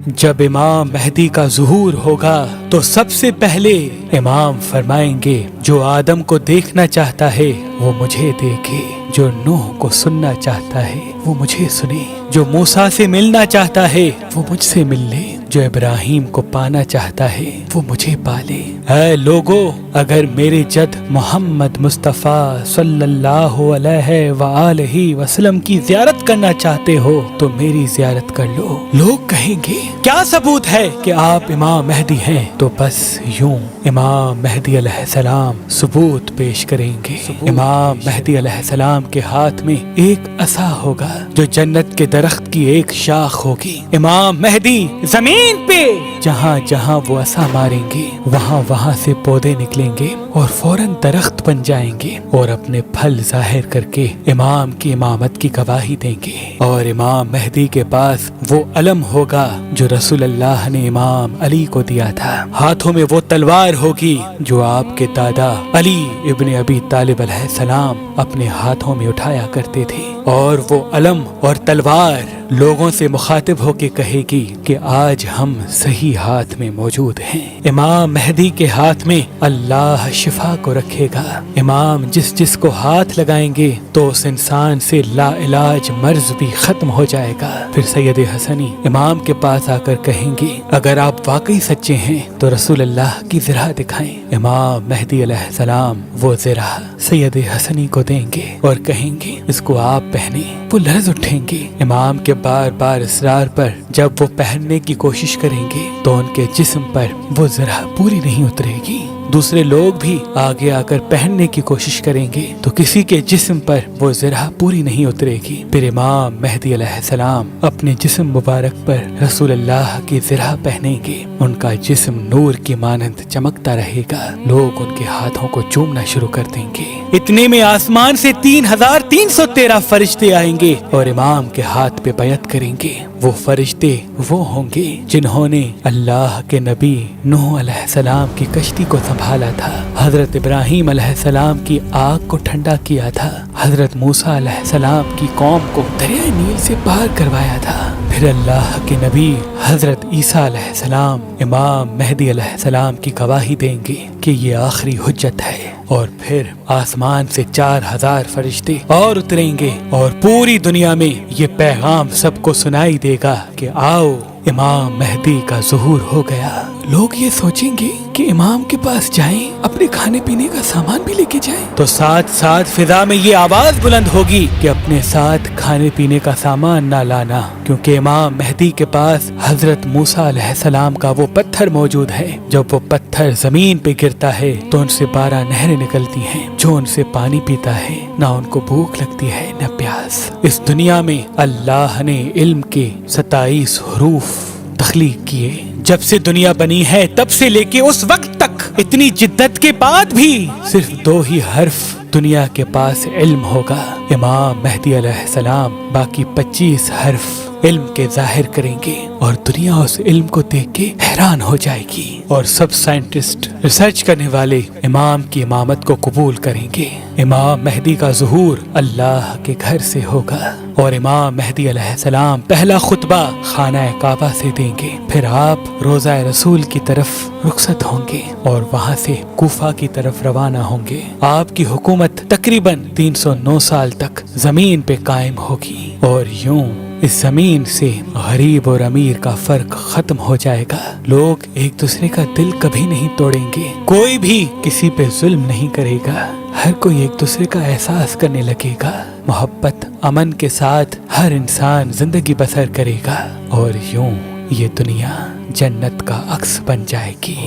جب امام مہدی کا ظہور ہوگا تو سب سے پہلے امام فرمائیں گے جو آدم کو دیکھنا چاہتا ہے وہ مجھے دیکھے، جو نوح کو سننا چاہتا ہے وہ مجھے سنے، جو موسیٰ سے ملنا چاہتا ہے وہ مجھ سے مل لے، جو ابراہیم کو پانا چاہتا ہے وہ مجھے پالے۔ اے لوگو، اگر میرے جد محمد مصطفیٰ صلی اللہ علیہ وآلہ وسلم کی زیارت کرنا چاہتے ہو تو میری زیارت کر لو۔ لوگ کہیں گے کیا ثبوت ہے کہ آپ امام مہدی ہیں؟ تو بس یوں امام مہدی علیہ السلام ثبوت پیش کریں گے۔ امام مہدی علیہ السلام کے ہاتھ میں ایک عصا ہوگا جو جنت کے درخت کی ایک شاخ ہوگی۔ امام مہدی زمین پہ جہاں جہاں وہ عصا ماریں گے وہاں سے پودے نکلیں گے اور فوراً درخت بن جائیں گے اور اپنے پھل ظاہر کر کے امام کی امامت کی گواہی دیں گے۔ اور امام مہدی کے پاس وہ علم ہوگا جو رسول اللہ نے امام علی کو دیا تھا۔ ہاتھوں میں وہ تلوار ہوگی جو آپ کے دادا علی ابن ابی طالب علیہ السلام اپنے ہاتھوں میں اٹھایا کرتے تھے، اور وہ علم اور تلوار لوگوں سے مخاطب ہو کے کہے گی کہ آج ہم صحیح ہاتھ میں موجود ہیں۔ امام مہدی کے ہاتھ میں اللہ شفا کو رکھے گا۔ امام جس کو ہاتھ لگائیں گے تو اس انسان سے لا علاج مرض بھی ختم ہو جائے گا۔ پھر سید حسنی امام کے پاس آ کر کہیں گے اگر آپ واقعی سچے ہیں تو رسول اللہ کی زرہ دکھائیں۔ امام مہدی علیہ السلام وہ زرہ سید حسنی کو دیں گے اور کہیں گے اس کو آپ پہنیں۔ وہ لرز اٹھیں گے۔ امام کے بار بار اصرار پر جب وہ پہننے کی کوشش کریں گے تو ان کے جسم پر وہ زرہ پوری نہیں اترے گی۔ دوسرے لوگ بھی آگے آ کر پہننے کی کوشش کریں گے تو کسی کے جسم پر وہ زرہ پوری نہیں اترے گی۔ پھر امام مہدی علیہ السلام اپنے جسم مبارک پر رسول اللہ کی زرہ پہنیں گے۔ ان کا جسم نور کی مانند چمکتا رہے گا۔ لوگ ان کے ہاتھوں کو چومنا شروع کر دیں گے۔ اتنے میں آسمان سے 3313 فرشتے آئیں گے اور امام کے ہاتھ پہ بیعت کریں گے۔ وہ فرشتے وہ ہوں گے جنہوں نے اللہ کے نبی نوح علیہ السلام کی کشتی کو سنبھالا تھا، حضرت ابراہیم علیہ السلام کی آگ کو ٹھنڈا کیا تھا، حضرت موسیٰ علیہ السلام کی قوم کو دریائے نیل سے پار کروایا تھا۔ پھر اللہ کے نبی حضرت عیسیٰ علیہ السلام امام مہدی علیہ السلام کی گواہی دیں گے کہ یہ آخری حجت ہے، اور پھر آسمان سے 4000 فرشتے اور اتریں گے اور پوری دنیا میں یہ پیغام سب کو سنائی دے گا کہ آؤ امام مہدی کا ظہور ہو گیا۔ لوگ یہ سوچیں گے کہ امام کے پاس جائیں، اپنے کھانے پینے کا سامان بھی لے کے جائیں، تو ساتھ ساتھ فضا میں یہ آواز بلند ہوگی کہ اپنے ساتھ کھانے پینے کا سامان نہ لانا، کیونکہ امام مہدی کے پاس حضرت موسیٰ علیہ السلام کا وہ پتھر موجود ہے۔ جب وہ پتھر زمین پہ گرتا ہے تو ان سے 12 نہریں نکلتی ہیں، جو ان سے پانی پیتا ہے نہ ان کو بھوک لگتی ہے نہ پیاس۔ اس دنیا میں اللہ نے علم کے 27 حروف تخلیق کیے۔ جب سے دنیا بنی ہے تب سے لے کے اس وقت تک اتنی جدت کے بعد بھی صرف 2 ہی حرف دنیا کے پاس علم ہوگا۔ امام مہدی علیہ السلام باقی 25 حرف علم کے ظاہر کریں گے اور دنیا اس علم کو دیکھ کے حیران ہو جائے گی، اور سب سائنٹسٹ ریسرچ کرنے والے امام کی امامت کو قبول کریں گے۔ امام مہدی کا ظہور اللہ کے گھر سے ہوگا، اور امام مہدی علیہ السلام پہلا خطبہ خانہ کعبہ سے دیں گے۔ پھر آپ روضہ رسول کی طرف رخصت ہوں گے اور وہاں سے کوفہ کی طرف روانہ ہوں گے۔ آپ کی حکومت تقریباً 309 سال تک زمین پہ قائم ہوگی، اور یوں اس زمین سے غریب اور امیر کا فرق ختم ہو جائے گا۔ لوگ ایک دوسرے کا دل کبھی نہیں توڑیں گے، کوئی بھی کسی پہ ظلم نہیں کرے گا، ہر کوئی ایک دوسرے کا احساس کرنے لگے گا، محبت امن کے ساتھ ہر انسان زندگی بسر کرے گا، اور یوں یہ دنیا جنت کا عکس بن جائے گی۔